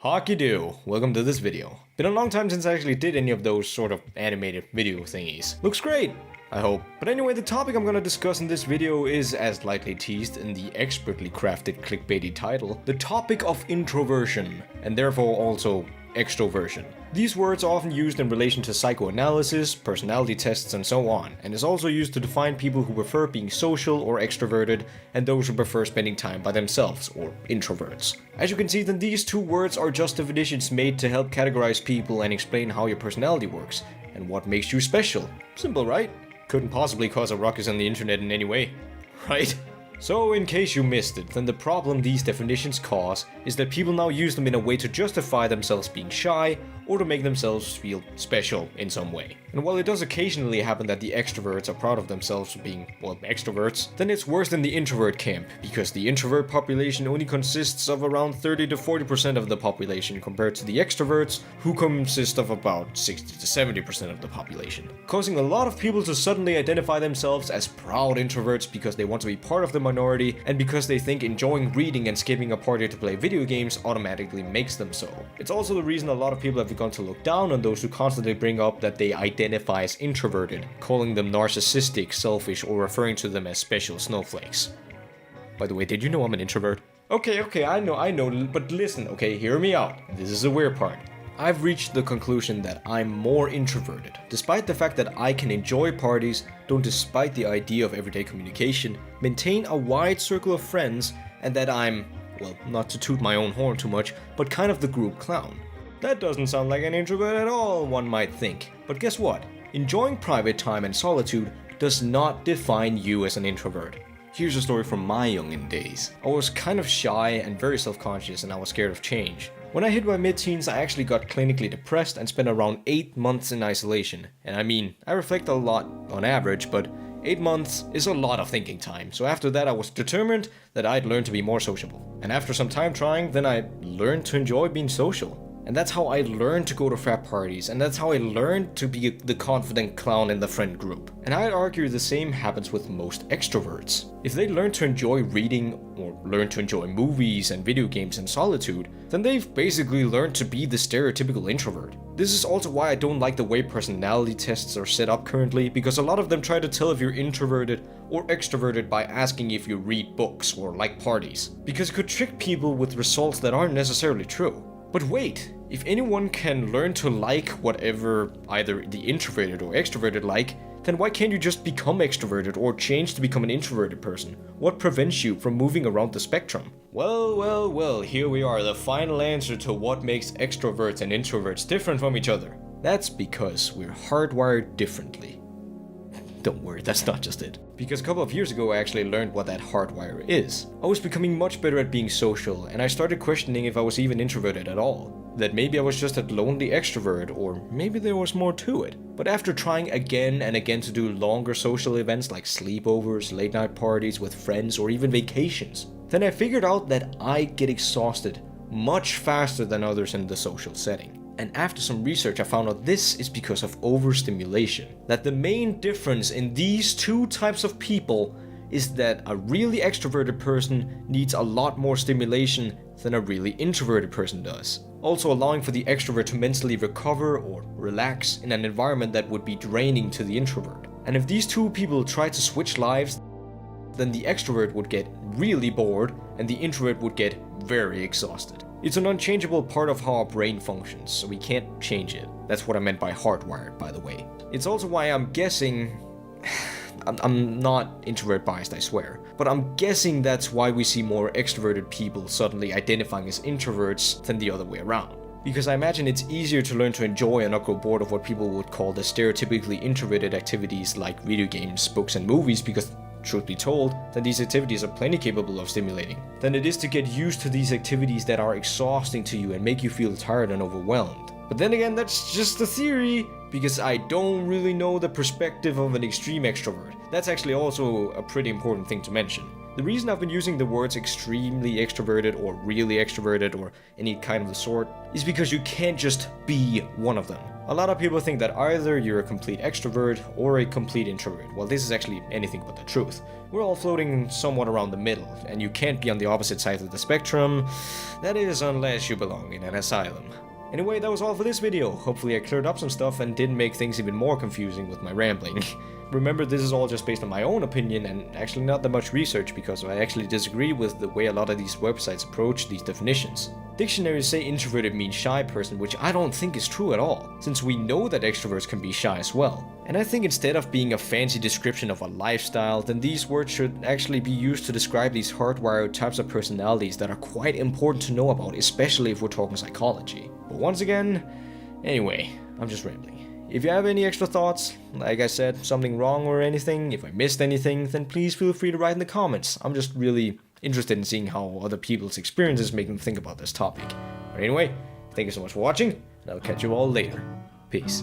Hockey do. Welcome to this video. Been a long time since I actually did any of those sort of animated video thingies. Looks great, I hope. But anyway, the topic I'm gonna discuss in this video is, as lightly teased in the expertly crafted clickbaity title, the topic of introversion, and therefore also extroversion. These words are often used in relation to psychoanalysis, personality tests, and so on, and is also used to define people who prefer being social or extroverted, and those who prefer spending time by themselves, or introverts. As you can see, then these two words are just definitions made to help categorize people and explain how your personality works, and what makes you special. Simple, right? Couldn't possibly cause a ruckus on the internet in any way, right? So, in case you missed it, then the problem these definitions cause is that people now use them in a way to justify themselves being shy, or to make themselves feel special in some way. And while it does occasionally happen that the extroverts are proud of themselves for being, well, extroverts, then it's worse than the introvert camp, because the introvert population only consists of around 30 to 40% of the population compared to the extroverts, who consist of about 60 to 70% of the population, causing a lot of people to suddenly identify themselves as proud introverts because they want to be part of the minority, and because they think enjoying reading and skipping a party to play video games automatically makes them so. It's also the reason a lot of people have begun to look down on those who constantly bring up that they identify as introverted, calling them narcissistic, selfish, or referring to them as special snowflakes. By the way, did you know I'm an introvert? Okay, I know, but listen, okay, hear me out. This is the weird part. I've reached the conclusion that I'm more introverted, despite the fact that I can enjoy parties, don't despite the idea of everyday communication, maintain a wide circle of friends, and that I'm, well, not to toot my own horn too much, but kind of the group clown. That doesn't sound like an introvert at all, one might think. But guess what? Enjoying private time and solitude does not define you as an introvert. Here's a story from my youngin' days. I was kind of shy and very self-conscious, and I was scared of change. When I hit my mid-teens, I actually got clinically depressed and spent around 8 months in isolation. And I mean, I reflect a lot on average, but 8 months is a lot of thinking time. So after that, I was determined that I'd learn to be more sociable. And after some time trying, then I learned to enjoy being social. And that's how I learned to go to frat parties, and that's how I learned to be the confident clown in the friend group. And I'd argue the same happens with most extroverts. If they learn to enjoy reading, or learn to enjoy movies and video games in solitude, then they've basically learned to be the stereotypical introvert. This is also why I don't like the way personality tests are set up currently, because a lot of them try to tell if you're introverted or extroverted by asking if you read books or like parties, because it could trick people with results that aren't necessarily true. But wait, if anyone can learn to like whatever either the introverted or extroverted like, then why can't you just become extroverted or change to become an introverted person? What prevents you from moving around the spectrum? Well, here we are, the final answer to what makes extroverts and introverts different from each other. That's because we're hardwired differently. Don't worry, that's not just it. Because a couple of years ago I actually learned what that hardwire is. I was becoming much better at being social, and I started questioning if I was even introverted at all. That maybe I was just a lonely extrovert, or maybe there was more to it. But after trying again and again to do longer social events like sleepovers, late night parties with friends, or even vacations, then I figured out that I get exhausted much faster than others in the social setting. And after some research, I found out this is because of overstimulation. That the main difference in these two types of people is that a really extroverted person needs a lot more stimulation than a really introverted person does. Also allowing for the extrovert to mentally recover or relax in an environment that would be draining to the introvert. And if these two people try to switch lives, then the extrovert would get really bored and the introvert would get very exhausted. It's an unchangeable part of how our brain functions, so we can't change it. That's what I meant by hardwired, by the way. It's also why I'm guessing... I'm not introvert biased, I swear. But I'm guessing that's why we see more extroverted people suddenly identifying as introverts than the other way around. Because I imagine it's easier to learn to enjoy and not grow bored of what people would call the stereotypically introverted activities like video games, books, and movies, because truth be told, then these activities are plenty capable of stimulating, than it is to get used to these activities that are exhausting to you and make you feel tired and overwhelmed. But then again, that's just a theory, because I don't really know the perspective of an extreme extrovert. That's actually also a pretty important thing to mention. The reason I've been using the words extremely extroverted or really extroverted or any kind of the sort is because you can't just be one of them. A lot of people think that either you're a complete extrovert or a complete introvert. Well, this is actually anything but the truth. We're all floating somewhat around the middle, and you can't be on the opposite side of the spectrum. That is, unless you belong in an asylum. Anyway, that was all for this video. Hopefully I cleared up some stuff and didn't make things even more confusing with my rambling. Remember, this is all just based on my own opinion and actually not that much research, because I actually disagree with the way a lot of these websites approach these definitions. Dictionaries say introverted means shy person, which I don't think is true at all, since we know that extroverts can be shy as well. And I think instead of being a fancy description of a lifestyle, then these words should actually be used to describe these hardwired types of personalities that are quite important to know about, especially if we're talking psychology. But once again, anyway, I'm just rambling. If you have any extra thoughts, like I said, something wrong or anything, if I missed anything, then please feel free to write in the comments. I'm just really interested in seeing how other people's experiences make them think about this topic. But anyway, thank you so much for watching, and I'll catch you all later. Peace.